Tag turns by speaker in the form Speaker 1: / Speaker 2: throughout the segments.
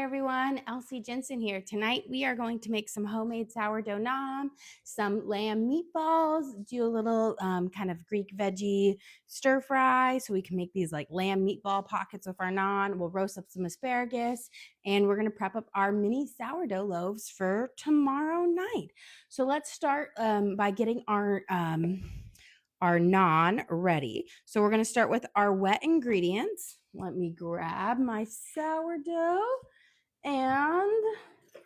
Speaker 1: Hi everyone, lcjensen here. Tonight we are going to make some homemade sourdough naan, some lamb meatballs, do a little kind of Greek veggie stir fry so we can make these like lamb meatball pockets with our naan. We'll roast up some asparagus and we're going to prep up our mini sourdough loaves for tomorrow night. So let's start by getting our naan ready. So we're going to start with our wet ingredients. Let me grab my sourdough and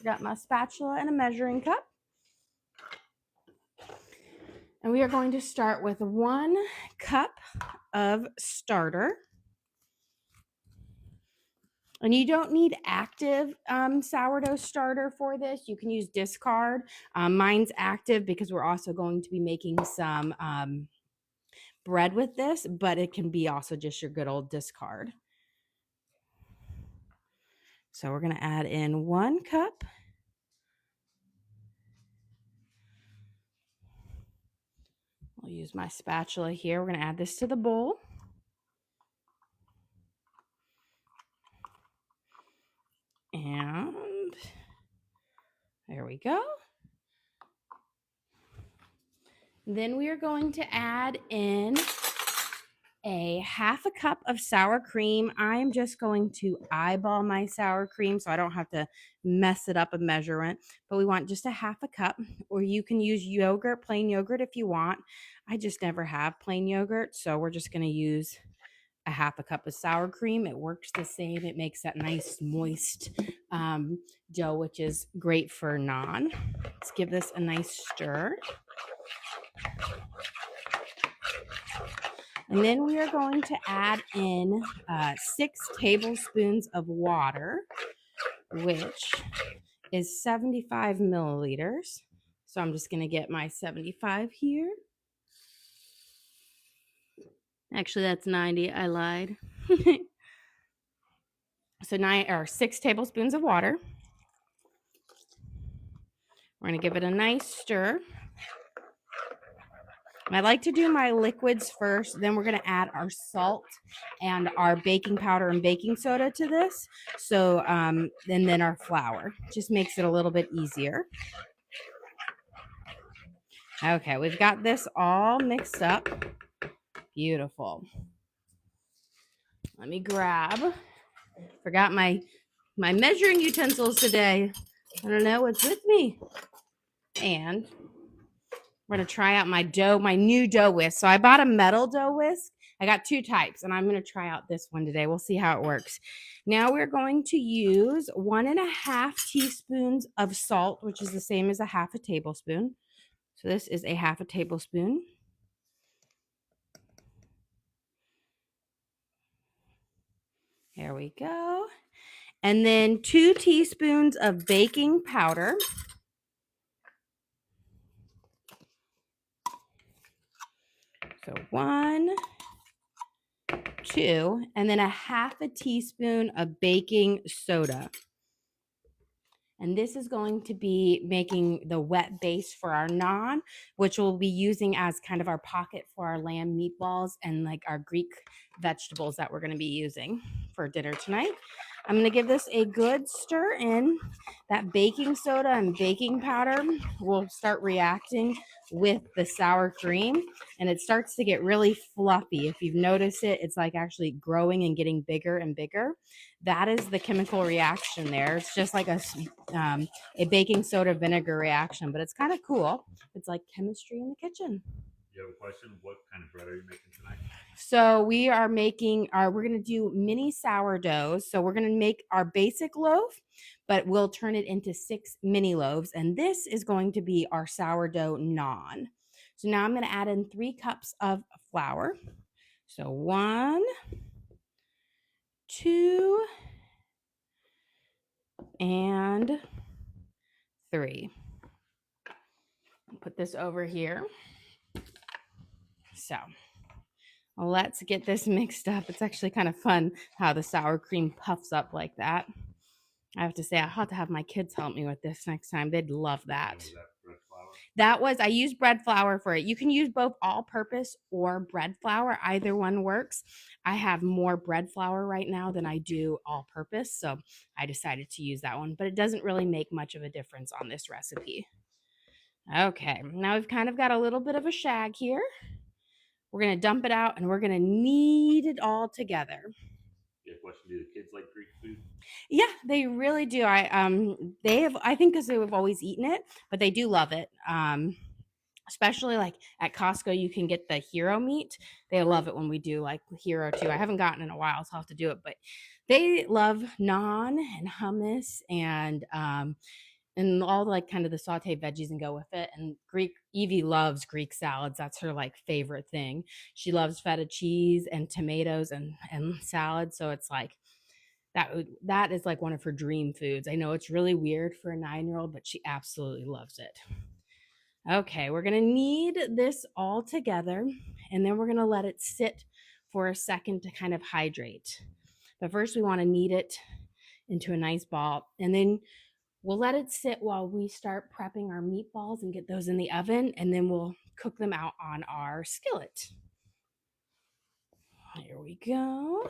Speaker 1: got my spatula and a measuring cup. And we are going to start with 1 cup of starter. And you don't need active sourdough starter for this. You can use discard. Mine's active because we're also going to be making some bread with this, but it can be also just your good old discard. So we're going to add in 1 cup. I'll use my spatula here. We're going to add this to the bowl. And there we go. Then we are going to add in a 1/2 cup of sour cream. I am just going to eyeball my sour cream so I don't have to mess it up a measurement, but we want just a 1/2 cup, or you can use yogurt, plain yogurt if you want. I just never have plain yogurt, so we're just going to use a 1/2 cup of sour cream. It works the same. It makes that nice moist dough, which is great for naan. Let's give this a nice stir. And then we are going to add in 6 tablespoons of water, which is 75 milliliters. So I'm just going to get my 75 here. Actually, that's 90. I lied. So 6 tablespoons of water. We're going to give it a nice stir. I like to do my liquids first, then we're going to add our salt and our baking powder and baking soda to this. So, and then our flour. Just makes it a little bit easier. Okay, we've got this all mixed up. Beautiful. Let me grab. Forgot my measuring utensils today. I don't know what's with me. And we're going to try out my new dough whisk. So I bought a metal dough whisk. I got 2 types, and I'm going to try out this one today. We'll see how it works. Now we're going to use 1.5 teaspoons of salt, which is the same as a 1/2 tablespoon. So this is a 1/2 tablespoon. There we go. And then 2 teaspoons of baking powder. So 1, 2, and then a 1/2 teaspoon of baking soda. And this is going to be making the wet base for our naan, which we'll be using as kind of our pocket for our lamb meatballs and like our Greek vegetables that we're going to be using for dinner tonight. I'm going to give this a good stir in. That baking soda and baking powder will start reacting with the sour cream, and it starts to get really fluffy. If you've noticed it, it's like actually growing and getting bigger and bigger. That is the chemical reaction there. It's just like a baking soda vinegar reaction, but it's kind of cool. It's like chemistry in the kitchen.
Speaker 2: You have a question? What kind of bread are you making tonight?
Speaker 1: So we are making we're going to do mini sourdoughs. So we're going to make our basic loaf, but we'll turn it into 6 mini loaves. And this is going to be our sourdough naan. So now I'm going to add in 3 cups of flour. So 1, 2, and 3. I'll put this over here. So let's get this mixed up. It's actually kind of fun how the sour cream puffs up like that. I have to say, I'll have to have my kids help me with this next time. They'd love that. I used bread flour for it. You can use both all-purpose or bread flour. Either one works. I have more bread flour right now than I do all-purpose, so I decided to use that one, but it doesn't really make much of a difference on this recipe. Okay, now we've kind of got a little bit of a shag here. We're going to dump it out and we're going to knead it all together.
Speaker 2: You have a question? Do the kids like Greek food?
Speaker 1: Yeah, they really do. I think because they've always eaten it, but they do love it. Especially like at Costco, you can get the hero meat. They love it when we do like hero too. I haven't gotten it in a while, so I'll have to do it. But they love naan and hummus and all like kind of the sauteed veggies and go with it. And Evie loves Greek salads. That's her like favorite thing. She loves feta cheese and tomatoes and salad. So it's like that is like one of her dream foods. I know it's really weird for a 9-year-old, but she absolutely loves it. Okay, we're gonna knead this all together and then we're gonna let it sit for a second to kind of hydrate. But first we wanna knead it into a nice ball and then we'll let it sit while we start prepping our meatballs and get those in the oven, and then we'll cook them out on our skillet. Here we go.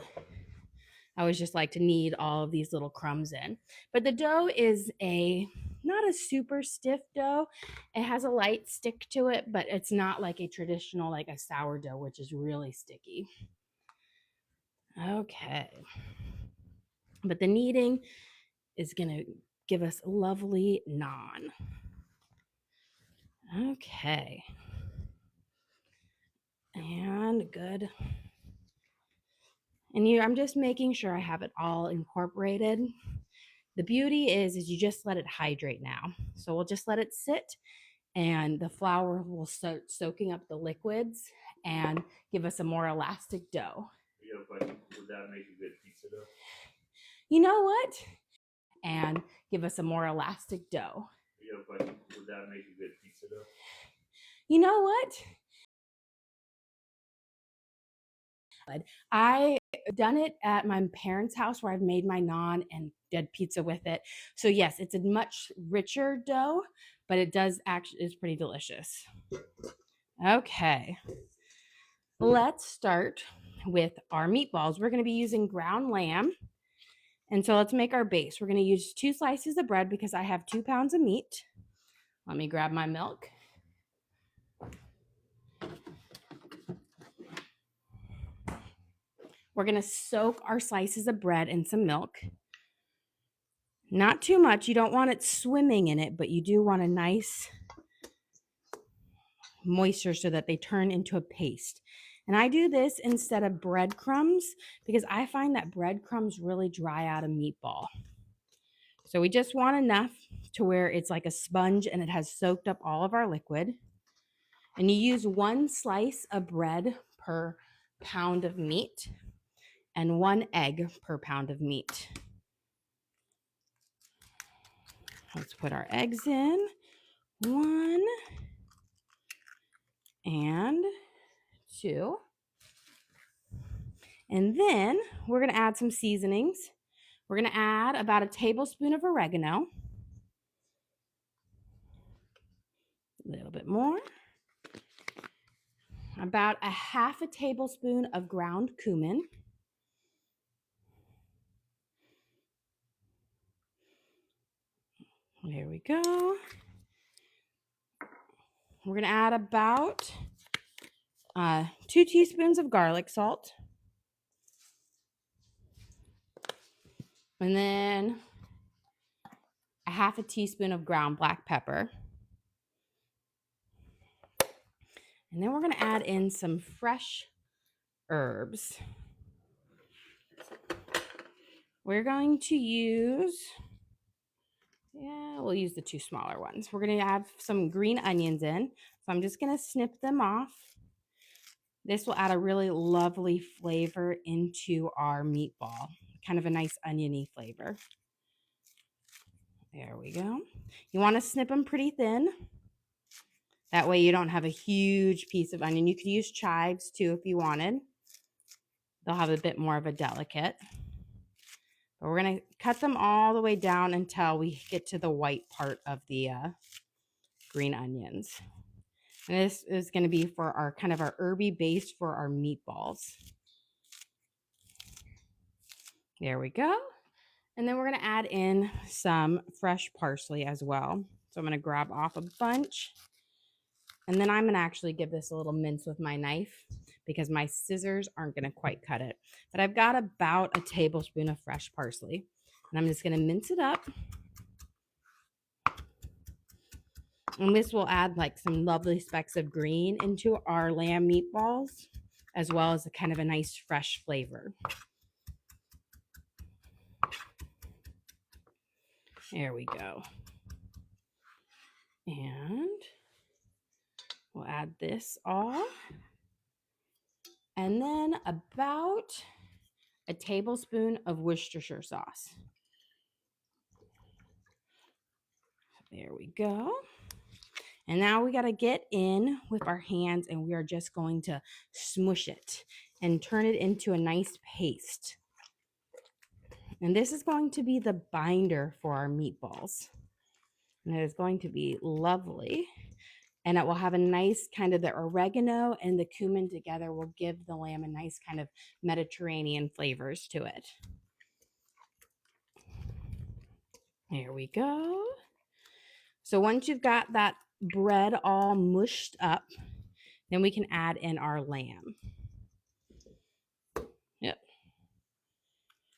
Speaker 1: I always just like to knead all of these little crumbs in. But the dough is not a super stiff dough. It has a light stick to it, but it's not like a traditional, like a sourdough, which is really sticky. Okay. But the kneading is going to give us lovely naan. Okay. And good. And here I'm just making sure I have it all incorporated. The beauty is you just let it hydrate now. So we'll just let it sit and the flour will start soaking up the liquids and give us a more elastic dough.
Speaker 2: You have a question? Would that make a good pizza dough?
Speaker 1: You know what? And give us a more elastic dough.
Speaker 2: You have a question? Would that make a good pizza dough?
Speaker 1: You know what? I've done it at my parents' house where I've made my naan and did pizza with it. So yes, it's a much richer dough, but it does actually is pretty delicious. Okay. Let's start with our meatballs. We're going to be using ground lamb. And so let's make our base. We're going to use 2 slices of bread because I have 2 pounds of meat. Let me grab my milk. We're going to soak our slices of bread in some milk. Not too much. You don't want it swimming in it, but you do want a nice moisture so that they turn into a paste. And I do this instead of breadcrumbs because I find that breadcrumbs really dry out a meatball. So we just want enough to where it's like a sponge and it has soaked up all of our liquid. And you use 1 slice of bread per pound of meat and 1 egg per pound of meat. Let's put our eggs in. 1 and 2. And then we're going to add some seasonings. We're going to add about a tablespoon of oregano. A little bit more. About a half a tablespoon of ground cumin. There we go. We're going to add about 2 teaspoons of garlic salt. And then a half a teaspoon of ground black pepper. And then we're going to add in some fresh herbs. We're going to use, we'll use the 2 smaller ones. We're going to add some green onions in. So I'm just going to snip them off. This will add a really lovely flavor into our meatball. Kind of a nice oniony flavor. There we go. You want to snip them pretty thin. That way you don't have a huge piece of onion. You could use chives too if you wanted. They'll have a bit more of a delicate. But we're going to cut them all the way down until we get to the white part of the green onions. And this is going to be for our kind of our herby base for our meatballs. There we go. And then we're going to add in some fresh parsley as well. So I'm going to grab off a bunch. And then I'm going to actually give this a little mince with my knife because my scissors aren't going to quite cut it. But I've got about a tablespoon of fresh parsley. And I'm just going to mince it up. And this will add like some lovely specks of green into our lamb meatballs, as well as a kind of a nice fresh flavor. There we go. And we'll add this all. And then about a tablespoon of Worcestershire sauce. There we go. And now we got to get in with our hands and we are just going to smush it and turn it into a nice paste. And this is going to be the binder for our meatballs. And it is going to be lovely. And it will have a nice kind of the oregano and the cumin together will give the lamb a nice kind of Mediterranean flavors to it. There we go. So once you've got that bread all mushed up, then we can add in our lamb. Yep.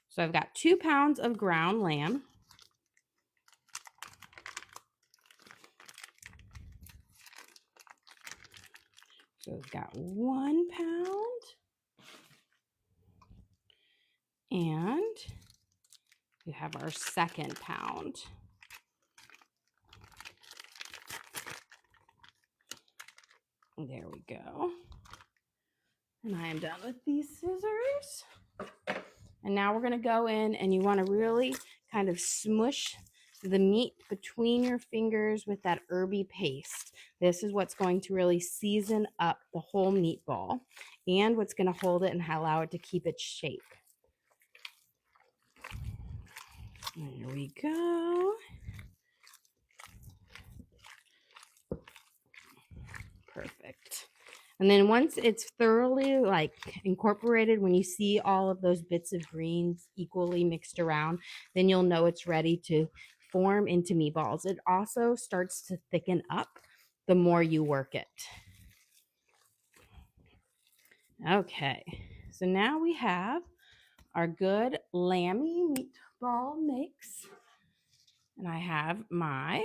Speaker 1: So I've got 2 pounds of ground lamb. So we've got 1 pound. And we have our 2nd pound. There we go. And I am done with these scissors. And now we're going to go in and you want to really kind of smush the meat between your fingers with that herby paste. This is what's going to really season up the whole meatball and what's going to hold it and allow it to keep its shape. There we go. Perfect. And then once it's thoroughly like incorporated, when you see all of those bits of greens equally mixed around, then you'll know it's ready to form into meatballs. It also starts to thicken up the more you work it. Okay, so now we have our good lammy meatball mix. And I have my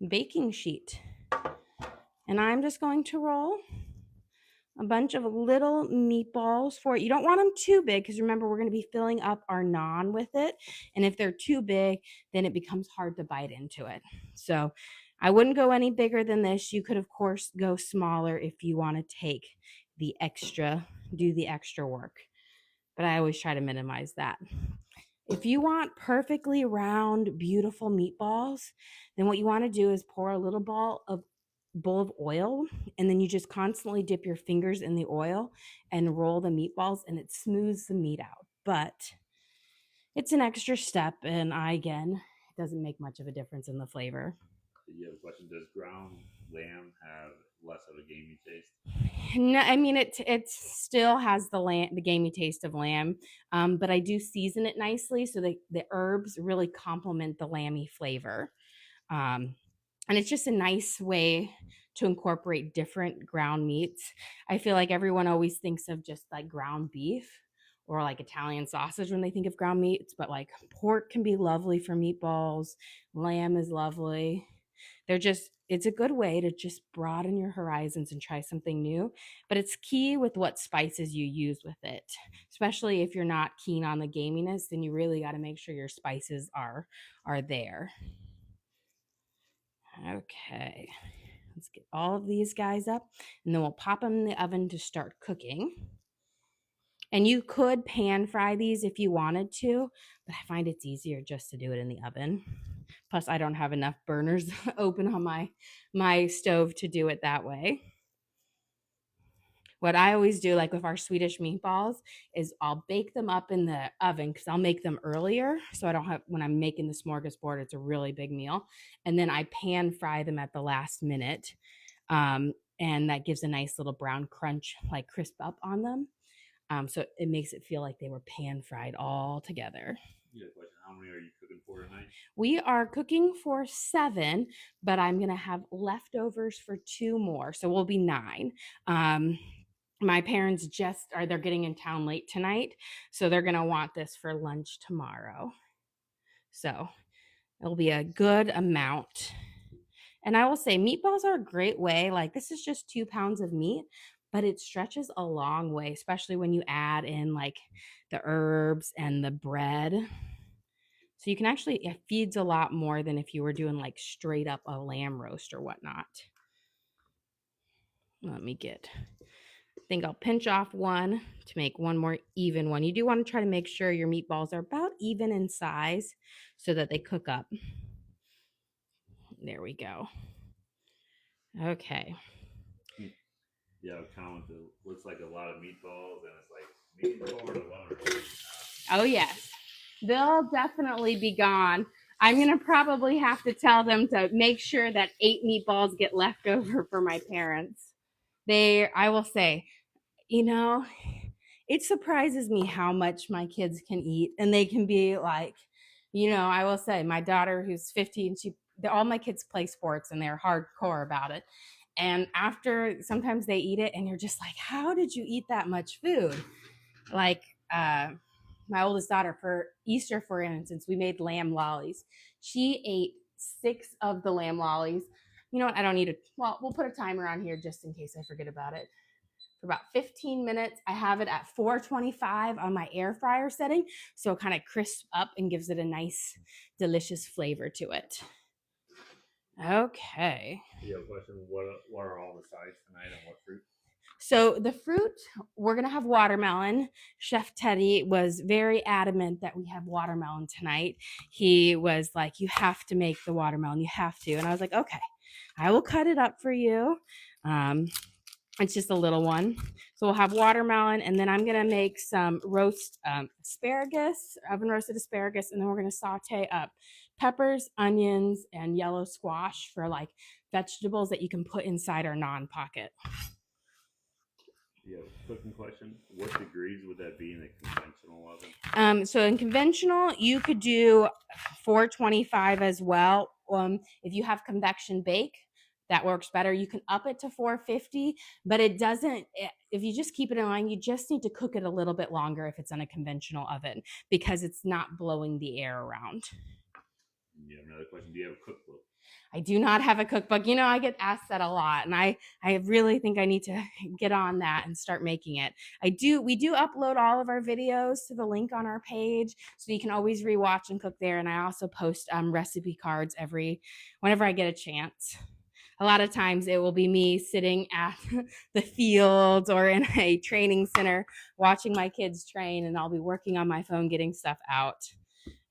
Speaker 1: baking sheet. And I'm just going to roll a bunch of little meatballs for it. You don't want them too big because remember, we're going to be filling up our naan with it. And if they're too big, then it becomes hard to bite into it. So I wouldn't go any bigger than this. You could, of course, go smaller if you want to take the extra, do the extra work. But I always try to minimize that. If you want perfectly round, beautiful meatballs, then what you want to do is pour a little bowl of oil, and then you just constantly dip your fingers in the oil and roll the meatballs, and it smooths the meat out. But it's an extra step, and again, it doesn't make much of a difference in the flavor.
Speaker 2: You have a question? Does ground lamb have less of a gamey taste?
Speaker 1: No, I mean it still has the gamey taste of lamb, but I do season it nicely so the herbs really complement the lammy flavor. And it's just a nice way to incorporate different ground meats. I feel like everyone always thinks of just like ground beef or like Italian sausage when they think of ground meats, but like pork can be lovely for meatballs. Lamb is lovely. It's a good way to just broaden your horizons and try something new. But it's key with what spices you use with it, especially if you're not keen on the gaminess, then you really got to make sure your spices are there. Okay, let's get all of these guys up and then we'll pop them in the oven to start cooking. And you could pan fry these if you wanted to, but I find it's easier just to do it in the oven. Plus, I don't have enough burners open on my stove to do it that way. What I always do, like with our Swedish meatballs, is I'll bake them up in the oven because I'll make them earlier. So I don't have, when I'm making the smorgasbord, it's a really big meal. And then I pan fry them at the last minute. And that gives a nice little brown crunch, like crisp up on them. So it makes it feel like they were pan fried all together.
Speaker 2: Yeah, question. How many are you cooking for tonight?
Speaker 1: We are cooking for 7, but I'm going to have leftovers for 2 more. So we'll be 9. My parents they're getting in town late tonight. So they're going to want this for lunch tomorrow. So it'll be a good amount. And I will say meatballs are a great way. Like this is just 2 pounds of meat, but it stretches a long way, especially when you add in like the herbs and the bread. So you can actually, it feeds a lot more than if you were doing like straight up a lamb roast or whatnot. I think I'll pinch off one to make one more even one. You do want to try to make sure your meatballs are about even in size so that they cook up. There we go. Okay.
Speaker 2: Yeah, comment. Looks like a lot of meatballs, and it's like meatball alone.
Speaker 1: Oh yes, they'll definitely be gone. I'm gonna probably have to tell them to make sure that 8 meatballs get left over for my parents. I will say, it surprises me how much my kids can eat, and they can be like, I will say my daughter who's 15, all my kids play sports and they're hardcore about it. And after sometimes they eat it and you're just like, how did you eat that much food? Like my oldest daughter for Easter, for instance, we made lamb lollies. She ate 6 of the lamb lollies. You know what? I don't need we'll put a timer on here just in case I forget about it. For about 15 minutes. I have it at 425 on my air fryer setting. So it kind of crisps up and gives it a nice, delicious flavor to it. Okay.
Speaker 2: You have a question? What are all the sides tonight and what fruit?
Speaker 1: So the fruit, we're going to have watermelon. Chef Teddy was very adamant that we have watermelon tonight. He was like, you have to make the watermelon. You have to. And I was like, okay, I will cut it up for you. It's just a little one. So we'll have watermelon, and then I'm going to make some roast asparagus, oven roasted asparagus, and then we're going to saute up peppers, onions, and yellow squash for like vegetables that you can put inside our naan pocket.
Speaker 2: Yeah, cooking question. What degrees would that be in a conventional oven?
Speaker 1: So in conventional, you could do 425 as well. If you have convection bake, that works better. You can up it to 450, but it doesn't, if you just keep it in line, you just need to cook it a little bit longer if it's on a conventional oven because it's not blowing the air around.
Speaker 2: You have another question. Do you have a cookbook?
Speaker 1: I do not have a cookbook. I get asked that a lot, and I really think I need to get on that and start making it. We do upload all of our videos to the link on our page, so you can always rewatch and cook there. And I also post recipe cards whenever I get a chance. A lot of times it will be me sitting at the fields or in a training center watching my kids train, and I'll be working on my phone getting stuff out.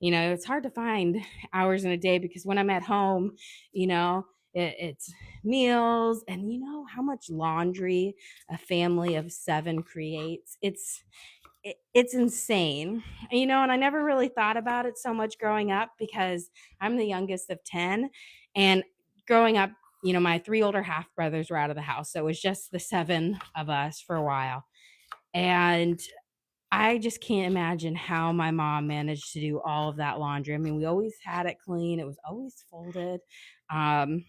Speaker 1: It's hard to find hours in a day because when I'm at home, it's meals and how much laundry a family of 7 creates. It's insane, and I never really thought about it so much growing up because I'm the youngest of 10, and growing up, my 3 older half brothers were out of the house. So it was just the 7 of us for a while. And I just can't imagine how my mom managed to do all of that laundry. I mean, we always had it clean. It was always folded. And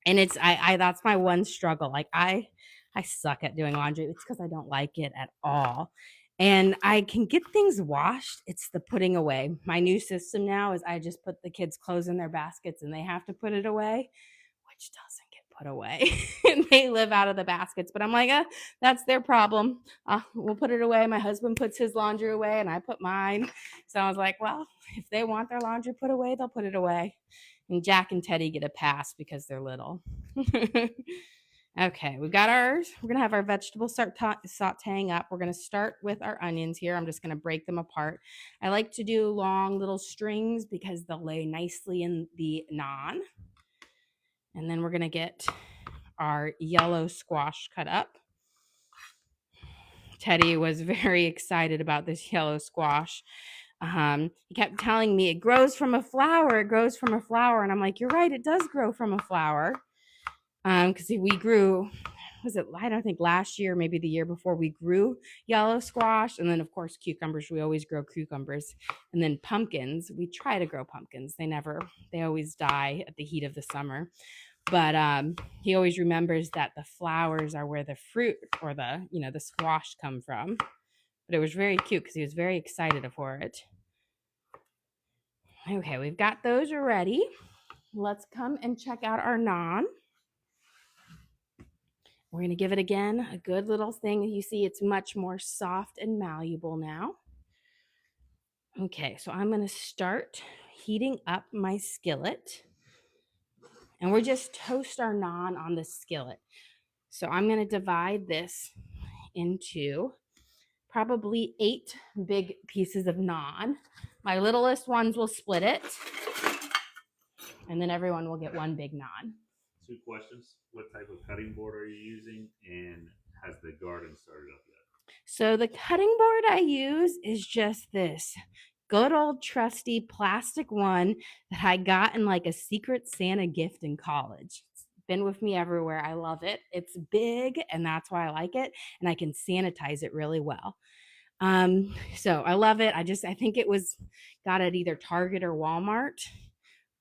Speaker 1: that's my one struggle. Like I suck at doing laundry. It's because I don't like it at all. And I can get things washed. It's the putting away. My new system now is I just put the kids' clothes in their baskets and they have to put it away, which doesn't get put away. And they live out of the baskets. But I'm like, that's their problem. We'll put it away. My husband puts his laundry away and I put mine. So I was like, well, if they want their laundry put away, they'll put it away. And Jack and Teddy get a pass because they're little. Okay, we've got ours. We're going to have our vegetables start sauteing up. We're going to start with our onions here. I'm just going to break them apart. I like to do long little strings because they'll lay nicely in the naan. And then we're going to get our yellow squash cut up. Teddy was very excited about this yellow squash. He kept telling me it grows from a flower. It grows from a flower. And I'm like, you're right. It does grow from a flower. Because we grew, was it, I don't think last year, maybe the year before, we grew yellow squash. And then, of course, cucumbers. We always grow cucumbers. And then pumpkins. We try to grow pumpkins. They always die at the heat of the summer. But he always remembers that the flowers are where the fruit or the squash come from. But it was very cute because he was very excited for it. Okay, we've got those ready. Let's come and check out our naan. We're going to give it again a good little thing. You see it's much more soft and malleable now. Okay, so I'm going to start heating up my skillet. And we're just toast our naan on the skillet. So I'm going to divide this into probably 8 big pieces of naan. My littlest ones will split it. And then everyone will get one big naan.
Speaker 2: 2 questions. What type of cutting board are you using? And has the garden started up yet?
Speaker 1: So the cutting board I use is just this good old trusty plastic one that I got in like a Secret Santa gift in college. It's been with me everywhere. I love it. It's big, and that's why I like it. And I can sanitize it really well. So I love it. I think it was got at either Target or Walmart,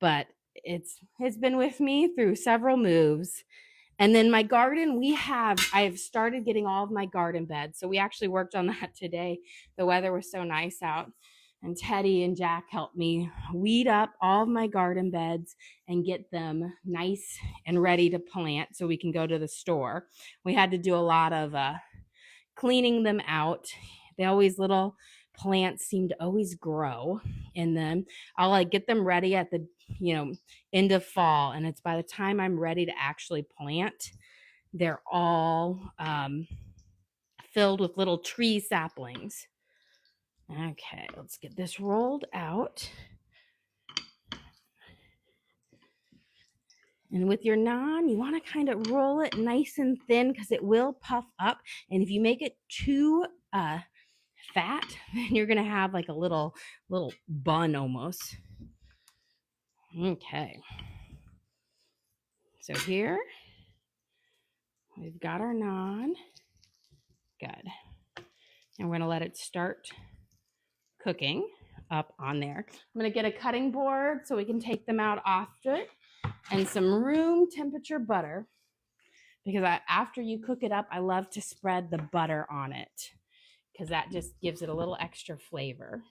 Speaker 1: but it's been with me through several moves. And then my garden, I've started getting all of my garden beds. So we actually worked on that today. The weather was so nice out. And Teddy and Jack helped me weed up all of my garden beds and get them nice and ready to plant so we can go to the store. We had to do a lot of cleaning them out. Little plants seem to always grow in them. I'll like get them ready at the end of fall, and it's by the time I'm ready to actually plant, they're all filled with little tree saplings. Okay, let's get this rolled out. And with your naan, you want to kind of roll it nice and thin because it will puff up. And if you make it too fat, then you're going to have like a little bun almost. Okay. So here, we've got our naan. Good. And we're going to let it start cooking up on there. I'm going to get a cutting board so we can take them out after it, and some room temperature butter, because after you cook it up, I love to spread the butter on it because that just gives it a little extra flavor.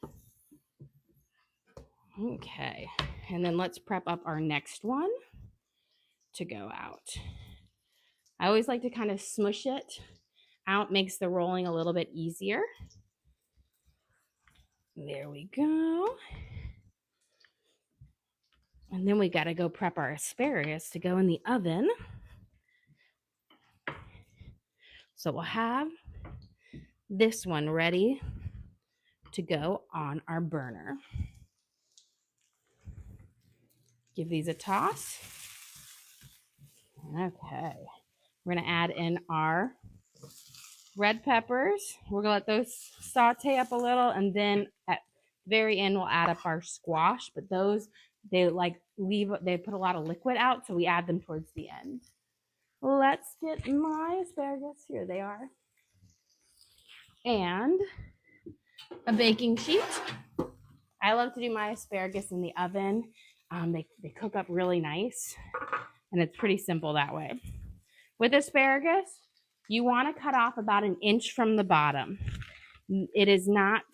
Speaker 1: Okay, and then let's prep up our next one to go out. I always like to kind of smush it out, makes the rolling a little bit easier. There we go. And then we got to go prep our asparagus to go in the oven. So we'll have this one ready to go on our burner. Give these a toss. Okay. We're going to add in our red peppers. We're going to let those saute up a little, and then at the very end we'll add up our squash, but those they put a lot of liquid out, so we add them towards the end. Let's get my asparagus. Here they are. And a baking sheet. I love to do my asparagus in the oven. They cook up really nice, and it's pretty simple that way. With asparagus, you want to cut off about 1 inch from the bottom. It is not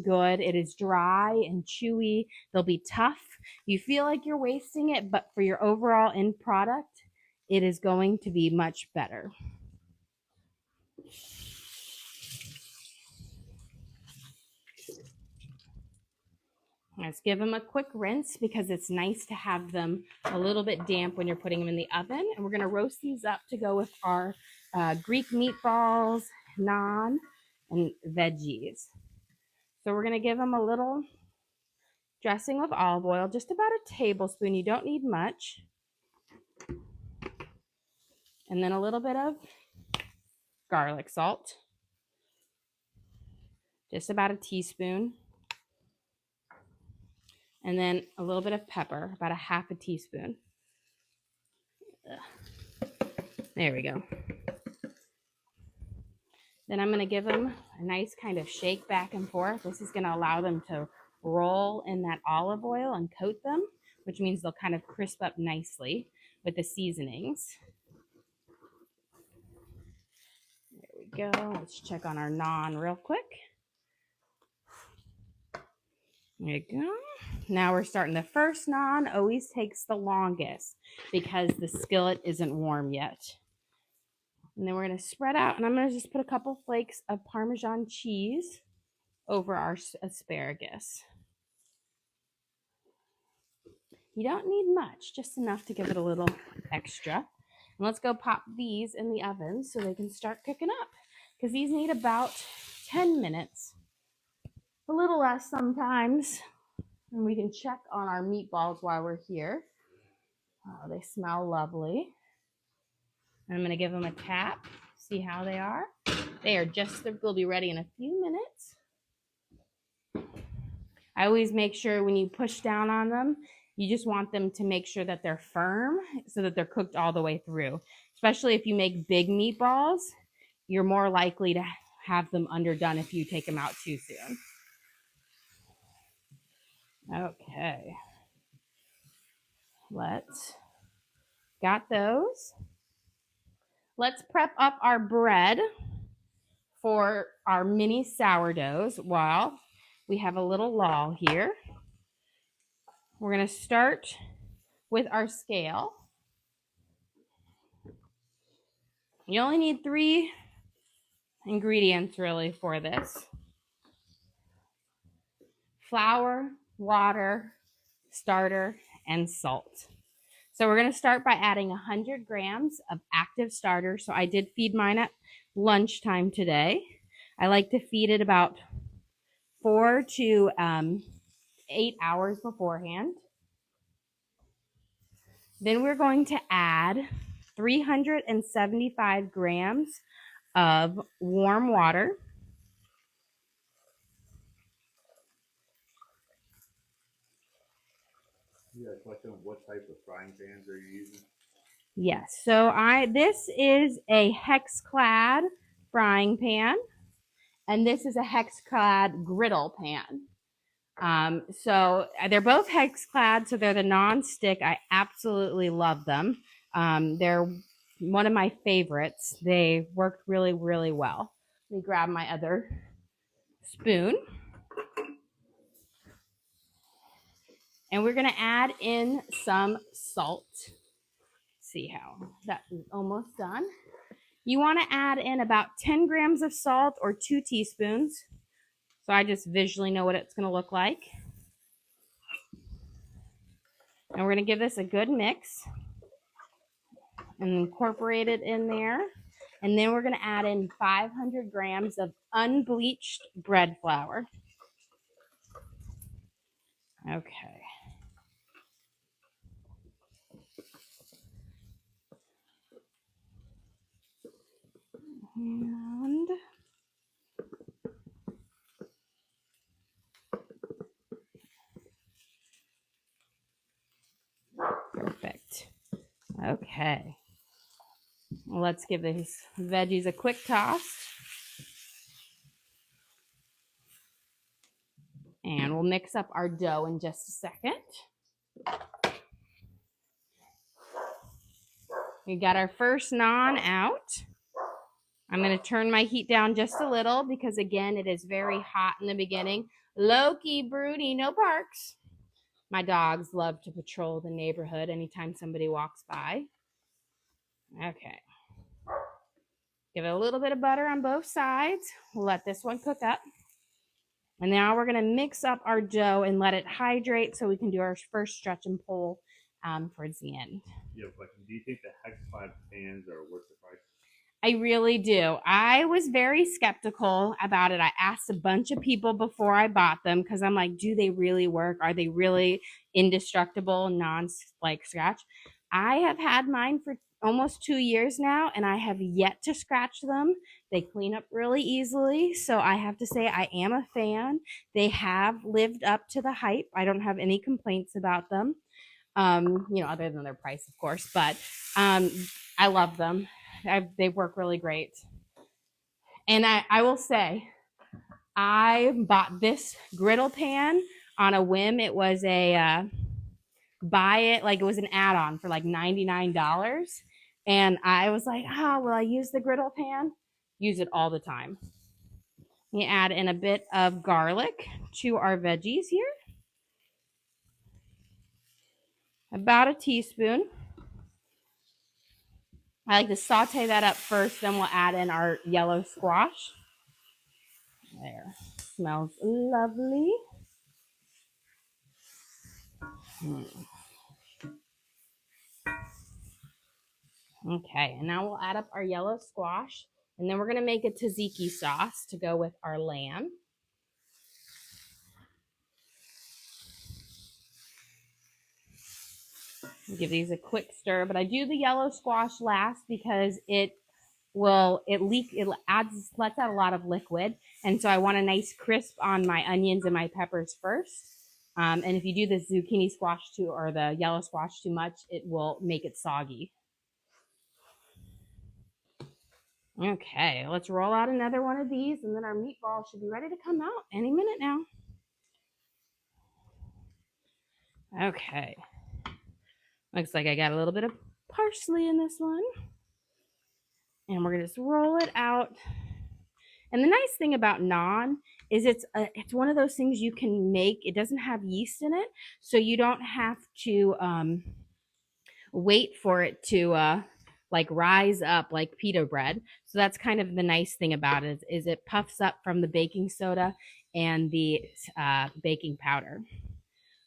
Speaker 1: good. It is dry and chewy. They'll be tough. You feel like you're wasting it, but for your overall end product, it is going to be much better. Let's give them a quick rinse because it's nice to have them a little bit damp when you're putting them in the oven. And we're going to roast these up to go with our Greek meatballs, naan, and veggies. So we're going to give them a little dressing with olive oil, just about a tablespoon. You don't need much. And then a little bit of garlic salt. just about a teaspoon. And then a little bit of pepper, about a half a teaspoon. There we go. Then I'm going to give them a nice kind of shake back and forth. This is going to allow them to roll in that olive oil and coat them, which means they'll kind of crisp up nicely with the seasonings. There we go. Let's check on our naan real quick. There you go. Now we're starting. The first naan always takes the longest because the skillet isn't warm yet. And then we're going to spread out, and I'm going to just put a couple flakes of Parmesan cheese over our asparagus. You don't need much, just enough to give it a little extra. And let's go pop these in the oven so they can start cooking up, because these need about 10 minutes, a little less sometimes. And we can check on our meatballs while we're here. Oh, they smell lovely. I'm going to give them a tap, see how they are. They are just, they'll be ready in a few minutes. I always make sure when you push down on them, you just want them to make sure that they're firm so that they're cooked all the way through. Especially if you make big meatballs, you're more likely to have them underdone if you take them out too soon. Okay. Got those. Let's prep up our bread for our mini sourdoughs while we have a little lull here. We're going to start with our scale. You only need 3 ingredients really for this: flour, water, starter, and salt. So we're going to start by adding 100 grams of active starter. So I did feed mine at lunchtime today. I like to feed it about 4 to 8 hours beforehand. Then we're going to add 375 grams of warm water.
Speaker 2: Yeah, question, what type of frying pans are you using?
Speaker 1: Yes, so this is a hexclad frying pan, and this is a hexclad griddle pan. So they're both hexclad, so they're the non-stick. I absolutely love them. They're one of my favorites. They worked really, really well. Let me grab my other spoon. And we're going to add in some salt. See how that is almost done. You want to add in about 10 grams of salt or 2 teaspoons. So I just visually know what it's going to look like. And we're going to give this a good mix and incorporate it in there. And then we're going to add in 500 grams of unbleached bread flour. Okay. And perfect. Okay. Well, let's give these veggies a quick toss. And we'll mix up our dough in just a second. We got our first naan out. I'm going to turn my heat down just a little because, again, it is very hot in the beginning. Low-key broody, no barks. My dogs love to patrol the neighborhood anytime somebody walks by. Okay. Give it a little bit of butter on both sides. We'll let this one cook up. And now we're going to mix up our dough and let it hydrate so we can do our first stretch and pull towards the end.
Speaker 2: Yeah, but do you think the hexclad pans are worth the price?
Speaker 1: I really do. I was very skeptical about it. I asked a bunch of people before I bought them because I'm like, do they really work? Are they really indestructible, scratch? I have had mine for almost 2 years now, and I have yet to scratch them. They clean up really easily, so I have to say I am a fan. They have lived up to the hype. I don't have any complaints about them, other than their price, of course, but I love them. They work really great. And I will say, I bought this griddle pan on a whim. It was a buy it, like it was an add-on for like $99. And I was like, will I use the griddle pan? Use it all the time. You add in a bit of garlic to our veggies here. About a teaspoon. I like to saute that up first, then we'll add in our yellow squash. There. Smells lovely. Okay, and now we'll add up our yellow squash, and then we're going to make a tzatziki sauce to go with our lamb. Give these a quick stir, but I do the yellow squash last because it lets out a lot of liquid, and so I want a nice crisp on my onions and my peppers first. And if you do the zucchini squash or the yellow squash too much, it will make it soggy. Okay, let's roll out another one of these, and then our meatball should be ready to come out any minute now. Okay. Looks like I got a little bit of parsley in this one. And we're going to just roll it out. And the nice thing about naan is it's one of those things you can make. It doesn't have yeast in it, so you don't have to wait for it to like rise up like pita bread. So that's kind of the nice thing about it is it puffs up from the baking soda and the baking powder.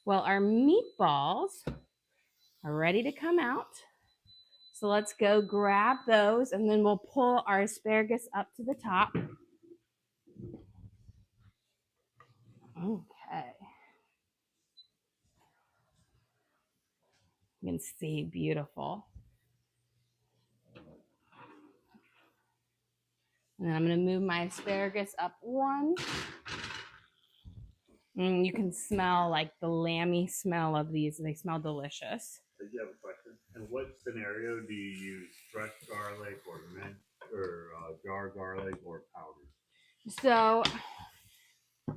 Speaker 1: Well, our meatballs are ready to come out. So let's go grab those, and then we'll pull our asparagus up to the top. Okay. You can see beautiful. And then I'm going to move my asparagus up one. And you can smell like the lamby smell of these. They smell delicious.
Speaker 2: Did you have a question? In what scenario do you use fresh garlic or mint or jar garlic or powder?
Speaker 1: So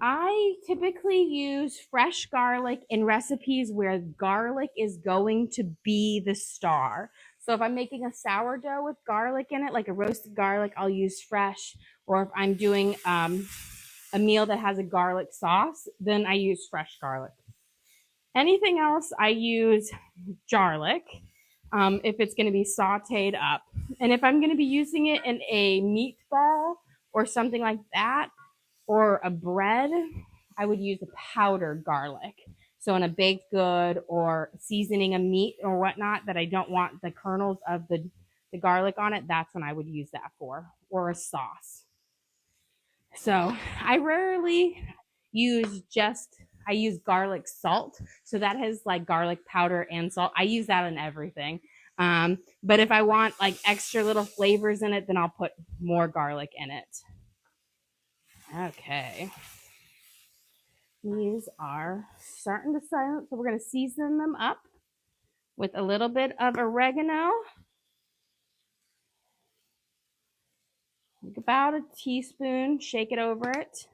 Speaker 1: I typically use fresh garlic in recipes where garlic is going to be the star. So if I'm making a sourdough with garlic in it, like a roasted garlic, I'll use fresh. Or if I'm doing a meal that has a garlic sauce, then I use fresh garlic. Anything else, I use garlic if it's going to be sauteed up. And if I'm going to be using it in a meatball or something like that, or a bread, I would use a powdered garlic. So in a baked good or seasoning a meat or whatnot that I don't want the kernels of the garlic on it, that's when I would use that for, or a sauce. So I rarely use I use garlic salt. So that has like garlic powder and salt. I use that in everything. But if I want like extra little flavors in it, then I'll put more garlic in it. Okay. These are starting to silence, so we're going to season them up with a little bit of oregano. About a teaspoon, shake it over it.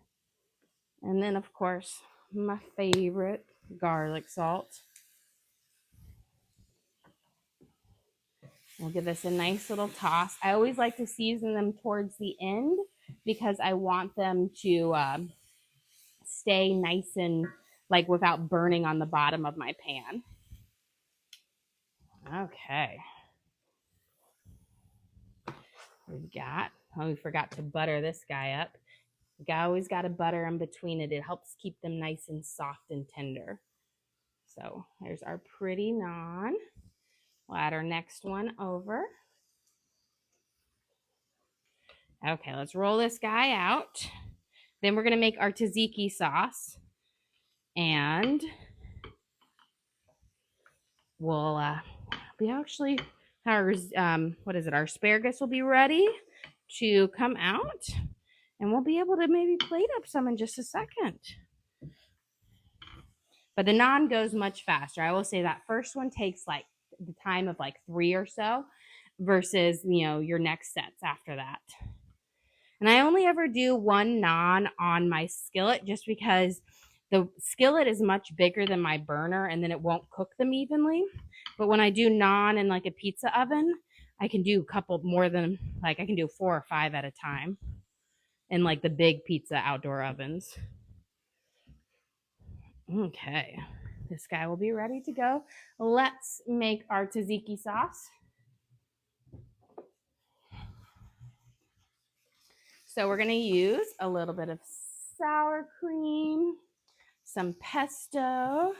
Speaker 1: And then, of course, my favorite, garlic salt. We'll give this a nice little toss. I always like to season them towards the end because I want them to stay nice and like without burning on the bottom of my pan. Okay. We forgot to butter this guy up. You always got to butter in between it. It helps keep them nice and soft and tender. So there's our pretty naan. We'll add our next one over. Okay, let's roll this guy out. Then we're going to make our tzatziki sauce. And we'll our our asparagus will be ready to come out, and we'll be able to maybe plate up some in just a second. But the naan goes much faster. I will say that first one takes like the time of like 3 or so versus, your next sets after that. And I only ever do one naan on my skillet just because the skillet is much bigger than my burner and then it won't cook them evenly. But when I do naan in like a pizza oven, I can do a couple more than, like, I can do 4 or 5 at a time in like the big pizza outdoor ovens. Okay, this guy will be ready to go. Let's make our tzatziki sauce. So we're going to use a little bit of sour cream, some pesto,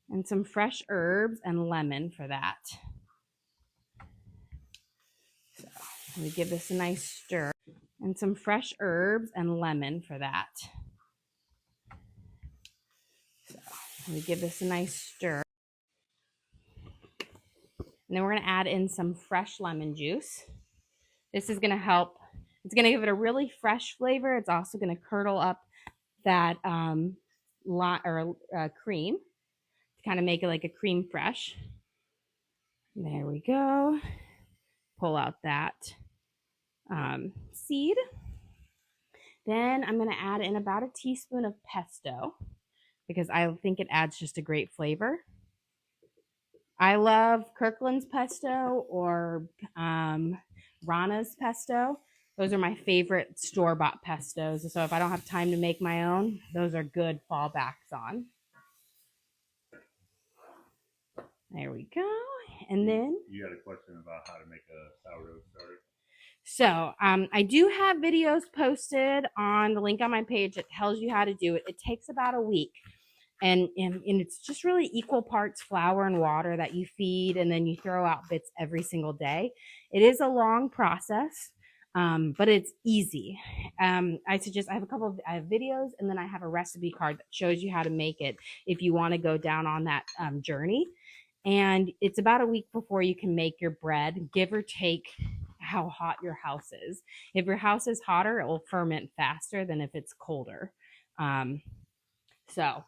Speaker 1: and some fresh herbs and lemon for that. So let me give this a nice stir, and some fresh herbs and lemon for that. So let me give this a nice stir. And then we're going to add in some fresh lemon juice. This is going to help. It's going to give it a really fresh flavor. It's also going to curdle up that cream to kind of make it like a cream fresh. There we go. Pull out that seed. Then I'm going to add in about a teaspoon of pesto because I think it adds just a great flavor. I love Kirkland's pesto or Rana's pesto. Those are my favorite store-bought pestos. So if I don't have time to make my own, those are good fallbacks on. There we go. And then
Speaker 2: you had a question about how to make a sourdough starter.
Speaker 1: So I do have videos posted on the link on my page that tells you how to do it. It takes about a week. And it's just really equal parts flour and water that you feed, and then you throw out bits every single day. It is a long process, but it's easy. I have a couple of videos, and then I have a recipe card that shows you how to make it if you want to go down on that journey. And it's about a week before you can make your bread, give or take how hot your house is. If your house is hotter, it will ferment faster than if it's colder. So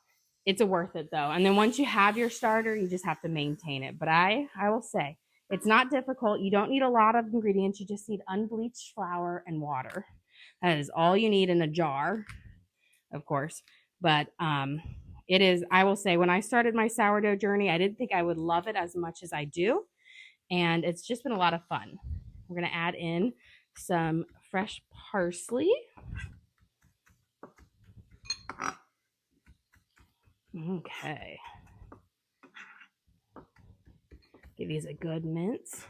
Speaker 1: it's worth it though. And then once you have your starter, you just have to maintain it. But I will say it's not difficult. You don't need a lot of ingredients. You just need unbleached flour and water. That is all you need in a jar, of course. But it is, I will say, when I started my sourdough journey, I didn't think I would love it as much as I do. And it's just been a lot of fun. We're going to add in some fresh parsley. Okay. Give these a good mince.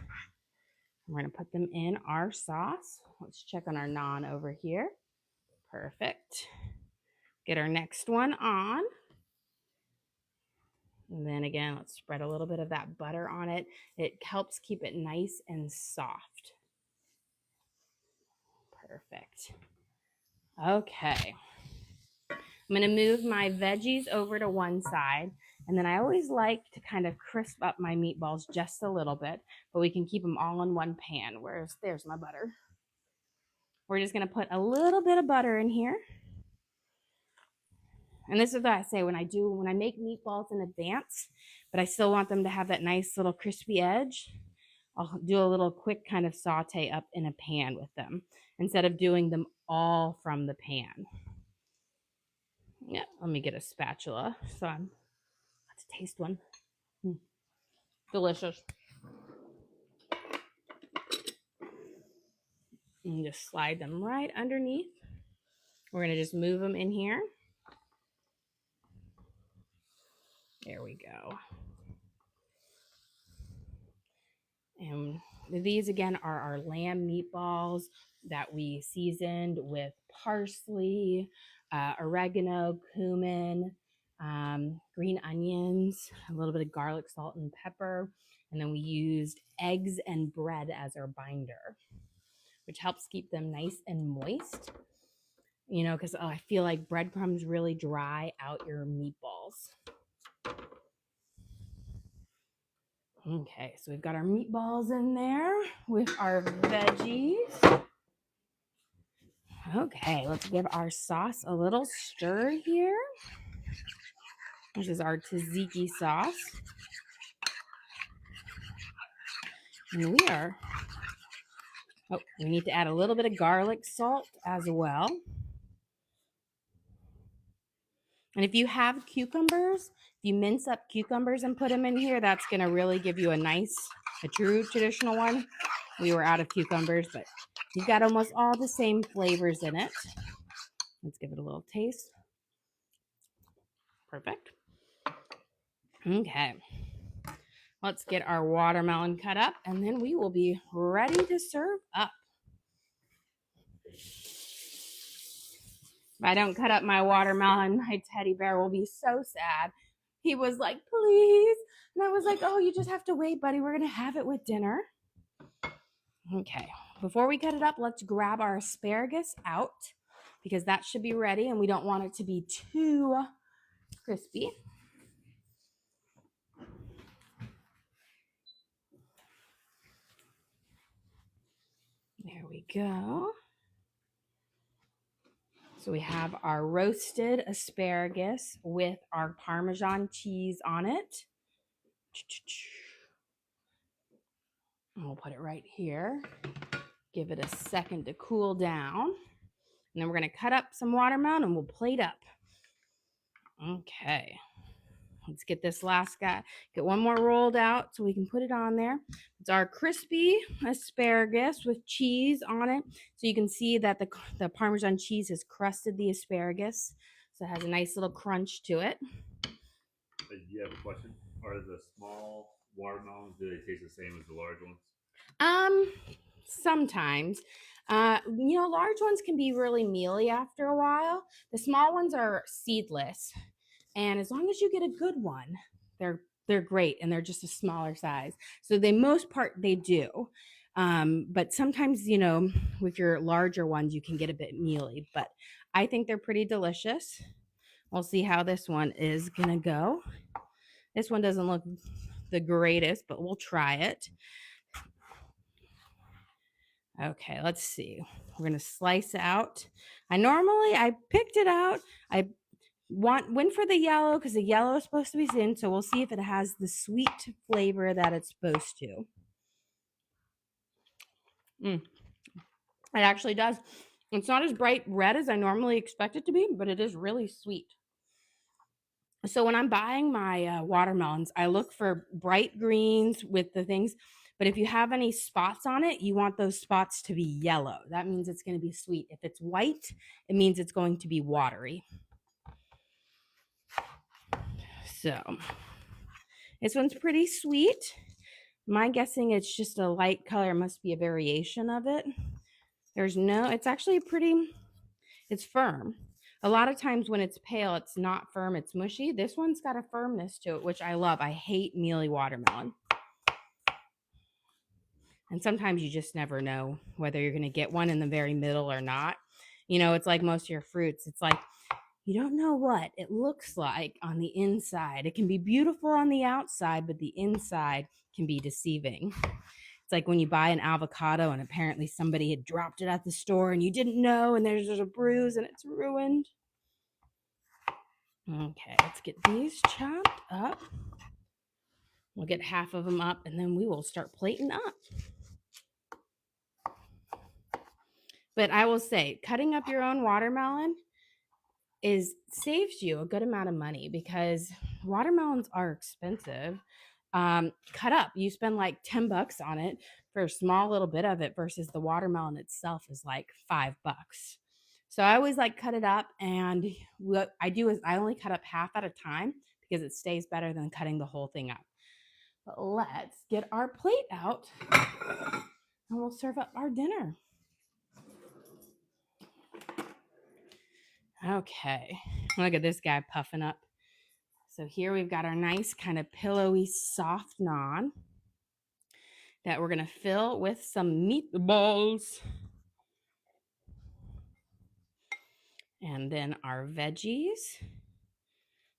Speaker 1: We're going to put them in our sauce. Let's check on our naan over here. Perfect. Get our next one on. And then again, let's spread a little bit of that butter on it. It helps keep it nice and soft. Perfect. Okay. I'm going to move my veggies over to one side. And then I always like to kind of crisp up my meatballs just a little bit, but we can keep them all in one pan. There's my butter. We're just going to put a little bit of butter in here. And this is what I say when I make meatballs in advance, but I still want them to have that nice little crispy edge. I'll do a little quick kind of saute up in a pan with them instead of doing them all from the pan. Yeah, let me get a spatula. So let's taste one. Delicious. And just slide them right underneath. We're going to just move them in here. There we go. And these again are our lamb meatballs that we seasoned with parsley, oregano, cumin, green onions, a little bit of garlic, salt, and pepper. And then we used eggs and bread as our binder, which helps keep them nice and moist. Because I feel like breadcrumbs really dry out your meatballs. Okay, so we've got our meatballs in there with our veggies. Okay, let's give our sauce a little stir here. This is our tzatziki sauce. And we need to add a little bit of garlic salt as well. And if you have cucumbers, if you mince up cucumbers and put them in here, that's going to really give you a true traditional one. We were out of cucumbers, but you've got almost all the same flavors in it. Let's give it a little taste. Perfect. Okay. Let's get our watermelon cut up, and then we will be ready to serve up. If I don't cut up my watermelon, my teddy bear will be so sad. He was like, please. And I was like, oh, you just have to wait, buddy. We're going to have it with dinner. Okay. Before we cut it up, let's grab our asparagus out because that should be ready and we don't want it to be too crispy. There we go. So we have our roasted asparagus with our Parmesan cheese on it. And we'll put it right here. Give it a second to cool down. And then we're going to cut up some watermelon and we'll plate up. Okay. Let's get this last guy. Get one more rolled out so we can put it on there. It's our crispy asparagus with cheese on it. So you can see that the Parmesan cheese has crusted the asparagus. So it has a nice little crunch to it.
Speaker 2: Do you have a question? Are the small watermelons, do they taste the same as the large ones?
Speaker 1: Sometimes. Large ones can be really mealy after a while. The small ones are seedless. And as long as you get a good one, they're great and they're just a smaller size. So most part they do. But sometimes, with your larger ones, you can get a bit mealy, but I think they're pretty delicious. We'll see how this one is gonna go. This one doesn't look the greatest, but we'll try it. Okay, let's see. We're gonna slice out. I picked it out. I went for the yellow because the yellow is supposed to be thin. So we'll see if it has the sweet flavor that it's supposed to. It actually does. It's not as bright red as I normally expect it to be, but it is really sweet. So when I'm buying my watermelons, I look for bright greens with the things. But if you have any spots on it, you want those spots to be yellow. That means it's going to be sweet. If it's white, it means it's going to be watery. So this one's pretty sweet. My guessing it's just a light color. It must be a variation of it. It's actually it's firm. A lot of times when it's pale, it's not firm, it's mushy. This one's got a firmness to it, which I love. I hate mealy watermelon. And sometimes you just never know whether you're going to get one in the very middle or not. It's like most of your fruits. It's like you don't know what it looks like on the inside. It can be beautiful on the outside, but the inside can be deceiving. It's like when you buy an avocado and apparently somebody had dropped it at the store and you didn't know and there's a bruise and it's ruined. Okay, let's get these chopped up. We'll get half of them up and then we will start plating up. But I will say, cutting up your own watermelon saves you a good amount of money because watermelons are expensive. Cut up, you spend like $10 on it for a small little bit of it versus the watermelon itself is like $5. So I always cut it up, and what I do is I only cut up half at a time because it stays better than cutting the whole thing up. But let's get our plate out and we'll serve up our dinner. Okay, look at this guy puffing up. So here we've got our nice kind of pillowy soft naan that we're going to fill with some meatballs. And then our veggies.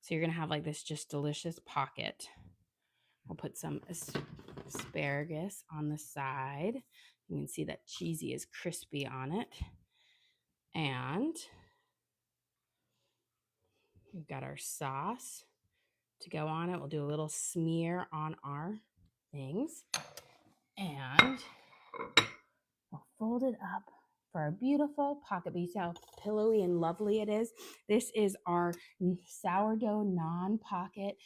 Speaker 1: So you're going to have this just delicious pocket We'll put some asparagus on the side. You can see that cheesy is crispy on it. And we've got our sauce to go on it. We'll do a little smear on our things. And we'll fold it up for our beautiful pocket beef. See how pillowy and lovely it is. This is our sourdough naan pocket,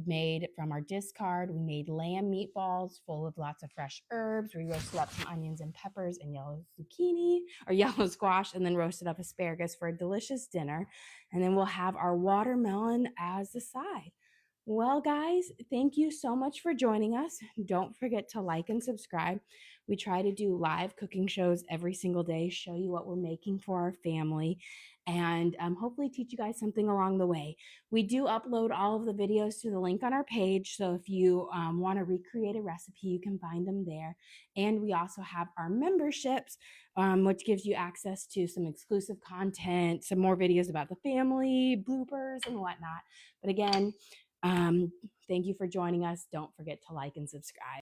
Speaker 1: made from our discard. We made lamb meatballs full of lots of fresh herbs. We roasted up some onions and peppers and yellow zucchini or yellow squash, and then roasted up asparagus for a delicious dinner. And then we'll have our watermelon as the side. Well, guys, thank you so much for joining us. Don't forget to like and subscribe. We try to do live cooking shows every single day, show you what we're making for our family, and hopefully teach you guys something along the way. We do upload all of the videos to the link on our page, so if you want to recreate a recipe, you can find them there. And we also have our memberships, which gives you access to some exclusive content, some more videos about the family, bloopers, and whatnot. But again, thank you for joining us. Don't forget to like and subscribe.